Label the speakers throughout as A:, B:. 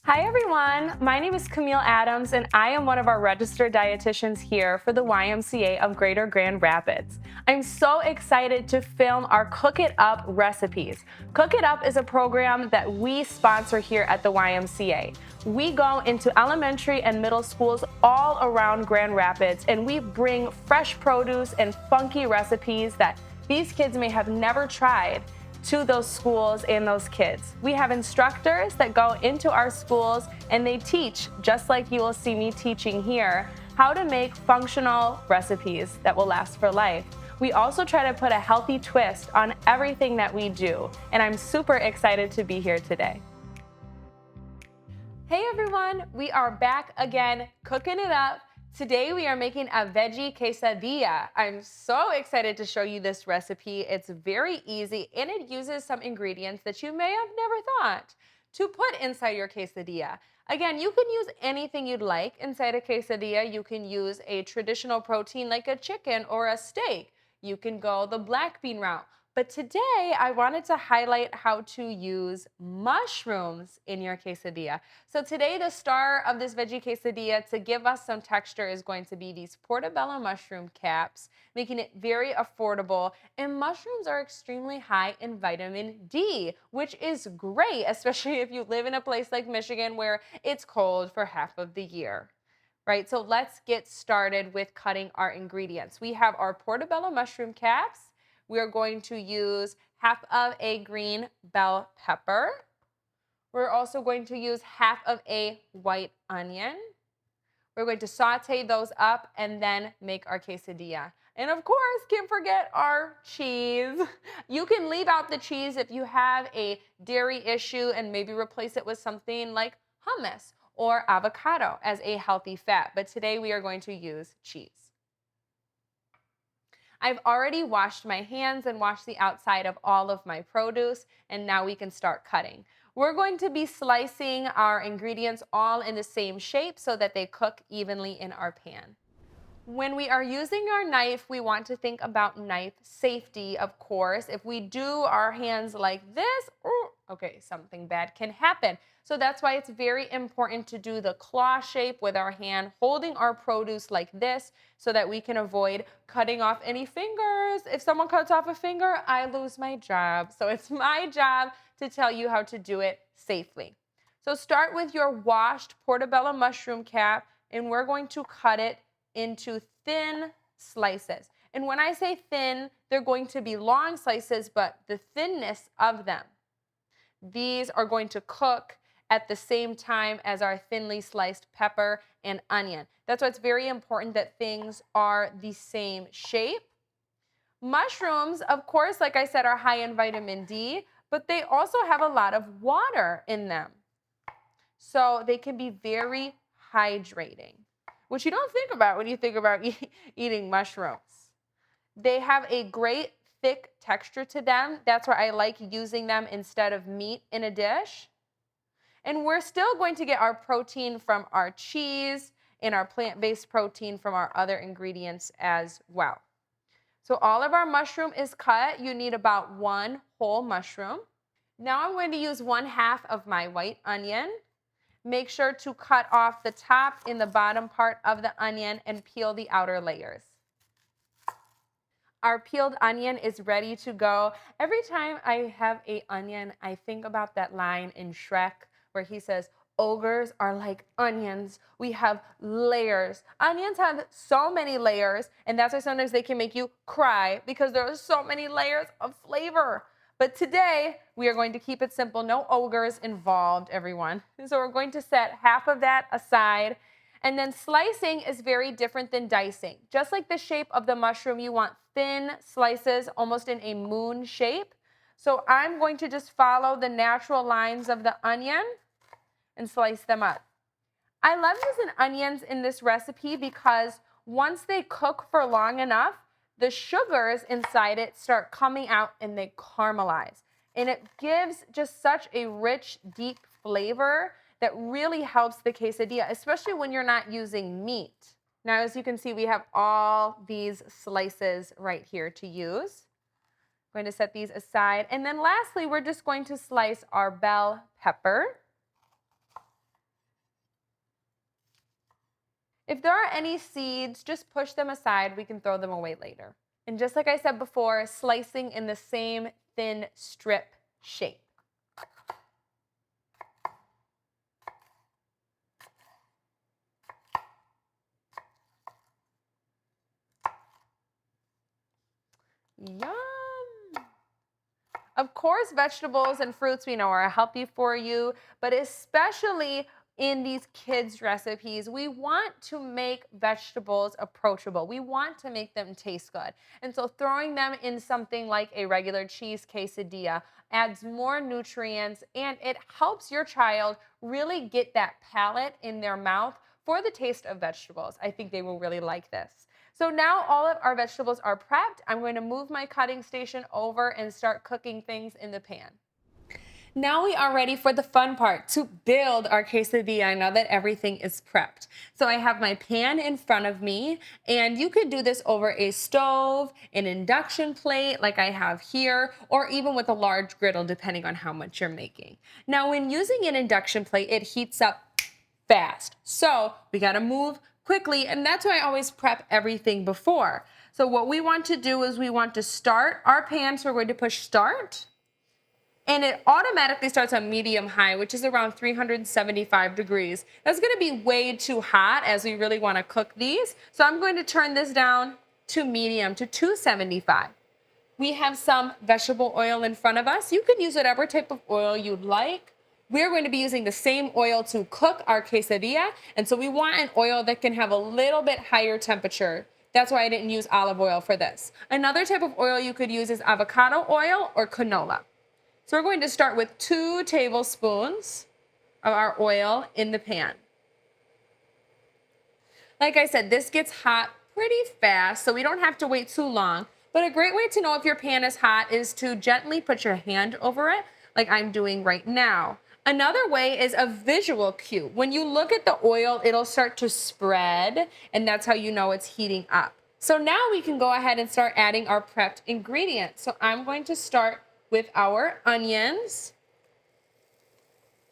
A: Hi everyone, my name is Camille Adams and I am one of our registered dietitians here for the YMCA of Greater Grand Rapids. I'm so excited to film our Cook It Up recipes. Cook It Up is a program that we sponsor here at the YMCA. We go into elementary and middle schools all around Grand Rapids and we bring fresh produce and funky recipes that these kids may have never tried to those schools and those kids. We have instructors that go into our schools and they teach, just like you will see me teaching here, how to make functional recipes that will last for life. We also try to put a healthy twist on everything that we do, and I'm super excited to be here today. Hey everyone, we are back again, cooking it up. Today we are making a veggie quesadilla. I'm so excited to show you this recipe. It's very easy and it uses some ingredients that you may have never thought to put inside your quesadilla. Again, you can use anything you'd like inside a quesadilla. You can use a traditional protein like a chicken or a steak. You can go the black bean route. But today I wanted to highlight how to use mushrooms in your quesadilla. So today the star of this veggie quesadilla to give us some texture is going to be these portobello mushroom caps, making it very affordable. And mushrooms are extremely high in vitamin D, which is great, especially if you live in a place like Michigan where it's cold for half of the year. Right, so let's get started with cutting our ingredients. We have our portobello mushroom caps. We are going to use half of a green bell pepper. We're also going to use half of a white onion. We're going to saute those up and then make our quesadilla. And of course, can't forget our cheese. You can leave out the cheese if you have a dairy issue and maybe replace it with something like hummus or avocado as a healthy fat. But today we are going to use cheese. I've already washed my hands and washed the outside of all of my produce, and now we can start cutting. We're going to be slicing our ingredients all in the same shape so that they cook evenly in our pan. When we are using our knife, we want to think about knife safety, of course. If we do our hands like this, okay, something bad can happen. So that's why it's very important to do the claw shape with our hand, holding our produce like this so that we can avoid cutting off any fingers. If someone cuts off a finger, I lose my job. So it's my job to tell you how to do it safely. So start with your washed portobello mushroom cap, and we're going to cut it into thin slices. And when I say thin, they're going to be long slices, but the thinness of them. These are going to cook at the same time as our thinly sliced pepper and onion. That's why it's very important that things are the same shape. Mushrooms, of course, like I said, are high in vitamin D, but they also have a lot of water in them. So they can be very hydrating, which you don't think about when you think about eating mushrooms. They have a great thick texture to them. That's why I like using them instead of meat in a dish. And we're still going to get our protein from our cheese and our plant-based protein from our other ingredients as well. So all of our mushroom is cut. You need about one whole mushroom. Now I'm going to use 1/2 of my white onion. Make sure to cut off the top and the bottom part of the onion and peel the outer layers. Our peeled onion is ready to go. Every time I have an onion, I think about that line in Shrek where he says, ogres are like onions. We have layers. Onions have so many layers, and that's why sometimes they can make you cry because there are so many layers of flavor. But today, we are going to keep it simple. No ogres involved, everyone. So we're going to set half of that aside. And then slicing is very different than dicing. Just like the shape of the mushroom, you want thin slices, almost in a moon shape. So I'm going to just follow the natural lines of the onion and slice them up. I love using onions in this recipe because once they cook for long enough, the sugars inside it start coming out and they caramelize. And it gives just such a rich, deep flavor that really helps the quesadilla, especially when you're not using meat. Now, as you can see, we have all these slices right here to use. I'm going to set these aside. And then lastly, we're just going to slice our bell pepper. If there are any seeds, just push them aside. We can throw them away later. And just like I said before, slicing in the same thin strip shape. Yum! Of course, vegetables and fruits we know are healthy for you, but especially in these kids' recipes, we want to make vegetables approachable. We want to make them taste good. And so throwing them in something like a regular cheese quesadilla adds more nutrients and it helps your child really get that palate in their mouth for the taste of vegetables. I think they will really like this. So now all of our vegetables are prepped. I'm going to move my cutting station over and start cooking things in the pan. Now we are ready for the fun part, to build our quesadilla now that everything is prepped. So I have my pan in front of me, and you could do this over a stove, an induction plate like I have here, or even with a large griddle depending on how much you're making. Now when using an induction plate, it heats up fast. So we gotta move quickly, and that's why I always prep everything before. So what we want to do is we want to start our pan, so we're going to push start. And it automatically starts on medium high, which is around 375 degrees. That's gonna be way too hot as we really wanna cook these. So I'm going to turn this down to medium, to 275. We have some vegetable oil in front of us. You can use whatever type of oil you'd like. We're going to be using the same oil to cook our quesadilla. And so we want an oil that can have a little bit higher temperature. That's why I didn't use olive oil for this. Another type of oil you could use is avocado oil or canola. So we're going to start with 2 tablespoons of our oil in the pan. Like I said, this gets hot pretty fast, so we don't have to wait too long. But a great way to know if your pan is hot is to gently put your hand over it, like I'm doing right now. Another way is a visual cue. When you look at the oil, it'll start to spread, and that's how you know it's heating up. So now we can go ahead and start adding our prepped ingredients. So I'm going to start with our onions.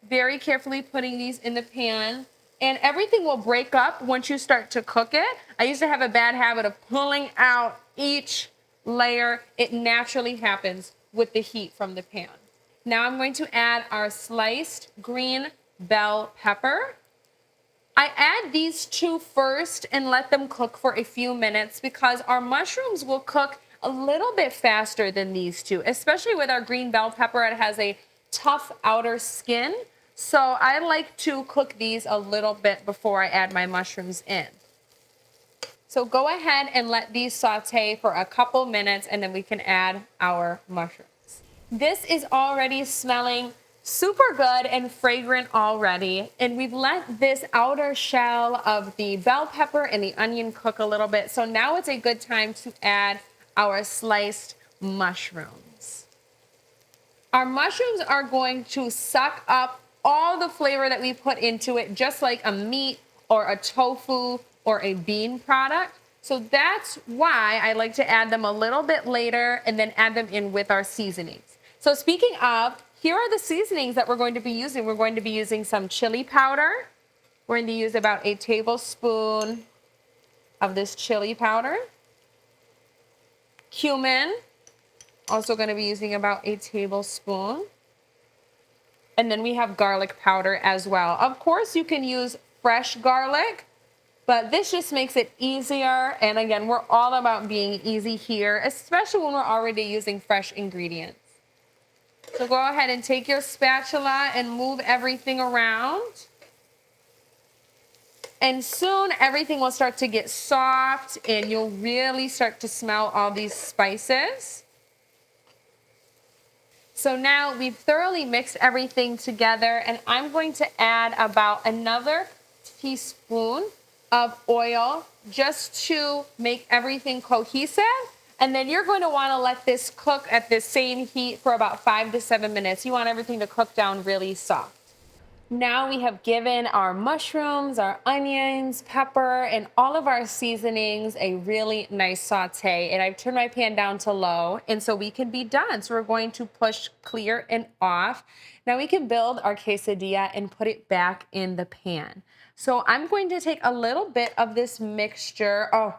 A: Very carefully putting these in the pan. And everything will break up once you start to cook it. I used to have a bad habit of pulling out each layer. It naturally happens with the heat from the pan. Now I'm going to add our sliced green bell pepper. I add these 2 first and let them cook for a few minutes because our mushrooms will cook a little bit faster than these 2, especially with our green bell pepper. It has a tough outer skin. So I like to cook these a little bit before I add my mushrooms in. So go ahead and let these saute for a couple minutes and then we can add our mushrooms. This is already smelling super good and fragrant already. And we've let this outer shell of the bell pepper and the onion cook a little bit. So now it's a good time to add our sliced mushrooms. Our mushrooms are going to suck up all the flavor that we put into it, just like a meat or a tofu or a bean product. So that's why I like to add them a little bit later and then add them in with our seasonings. So speaking of, here are the seasonings that we're going to be using. We're going to be using some chili powder. We're going to use about a tablespoon of this chili powder. Cumin, also going to be using about a tablespoon. And then we have garlic powder as well. Of course, you can use fresh garlic, but this just makes it easier. And again, we're all about being easy here, especially when we're already using fresh ingredients. So go ahead and take your spatula and move everything around. And soon everything will start to get soft and you'll really start to smell all these spices. So now we've thoroughly mixed everything together and I'm going to add about another teaspoon of oil just to make everything cohesive. And then you're going to want to let this cook at the same heat for about 5 to 7 minutes. You want everything to cook down really soft. Now we have given our mushrooms, our onions, pepper, and all of our seasonings a really nice saute. And I've turned my pan down to low, and so we can be done. So we're going to push clear and off. Now we can build our quesadilla and put it back in the pan. So I'm going to take a little bit of this mixture. Oh,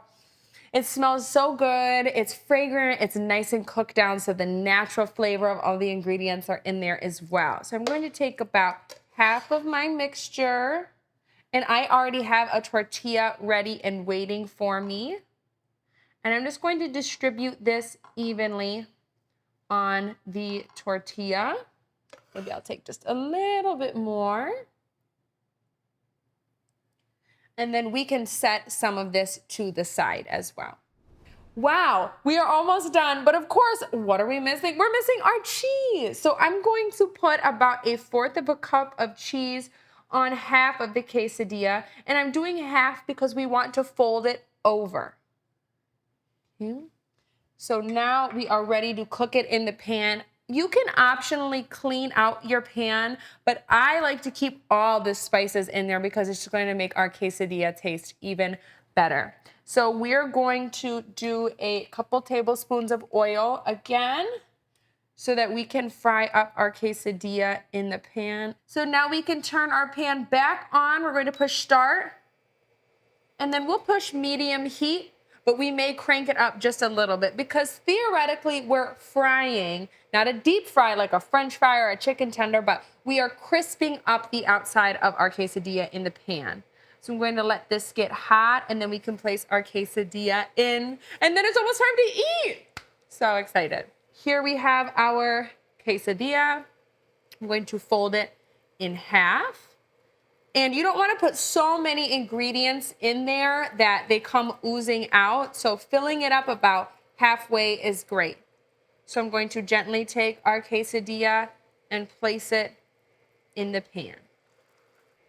A: it smells so good. It's fragrant. It's nice and cooked down, so the natural flavor of all the ingredients are in there as well. So I'm going to take about half of my mixture, and I already have a tortilla ready and waiting for me. And I'm just going to distribute this evenly on the tortilla. Maybe I'll take just a little bit more. And then we can set some of this to the side as well. Wow, we are almost done. But of course, what are we missing? We're missing our cheese. So I'm going to put about 1/4 of a cup of cheese on half of the quesadilla. And I'm doing half because we want to fold it over. Okay. So now we are ready to cook it in the pan. You can optionally clean out your pan, but I like to keep all the spices in there because it's going to make our quesadilla taste even better. So we're going to do a couple tablespoons of oil again so that we can fry up our quesadilla in the pan. So now we can turn our pan back on. We're going to push start, and then we'll push medium heat, but we may crank it up just a little bit because theoretically we're frying, not a deep fry like a French fry or a chicken tender, but we are crisping up the outside of our quesadilla in the pan. So I'm going to let this get hot, and then we can place our quesadilla in, and then it's almost time to eat. So excited. Here we have our quesadilla. I'm going to fold it in half. And you don't want to put so many ingredients in there that they come oozing out. So filling it up about halfway is great. So I'm going to gently take our quesadilla and place it in the pan.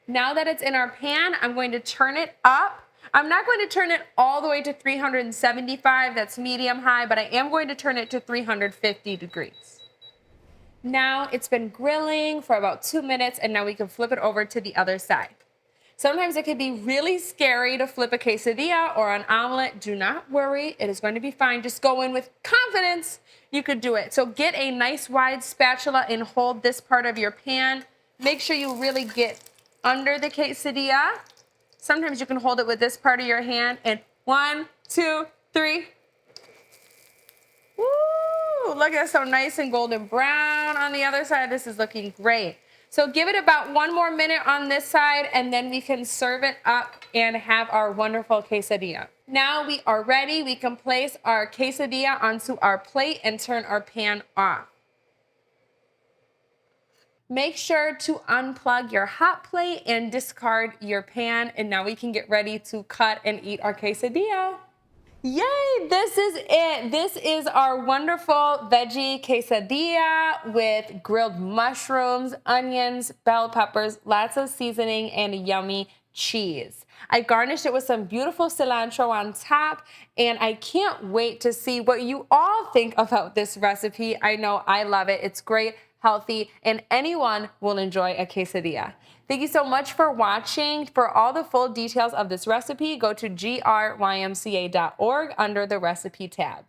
A: Now that it's in our pan, I'm going to turn it up. I'm not going to turn it all the way to 375, that's medium high, but I am going to turn it to 350 degrees. Now it's been grilling for about 2 minutes, and now we can flip it over to the other side. Sometimes it can be really scary to flip a quesadilla or an omelet. Do not worry, it is going to be fine. Just go in with confidence. You could do it. So get a nice wide spatula and hold this part of your pan. Make sure you really get under the quesadilla. Sometimes you can hold it with this part of your hand, and 1, 2, 3. Woo! Look at it, so nice and golden brown on the other side. This is looking great. So give it about 1 more minute on this side, and then we can serve it up and have our wonderful quesadilla. Now we are ready. We can place our quesadilla onto our plate and turn our pan off. Make sure to unplug your hot plate and discard your pan, and now we can get ready to cut and eat our quesadilla. Yay, this is it. This is our wonderful veggie quesadilla with grilled mushrooms, onions, bell peppers, lots of seasoning, and yummy cheese. I garnished it with some beautiful cilantro on top, and I can't wait to see what you all think about this recipe. I know I love it. It's great, healthy, and anyone will enjoy a quesadilla. Thank you so much for watching. For all the full details of this recipe, go to grymca.org under the recipe tab.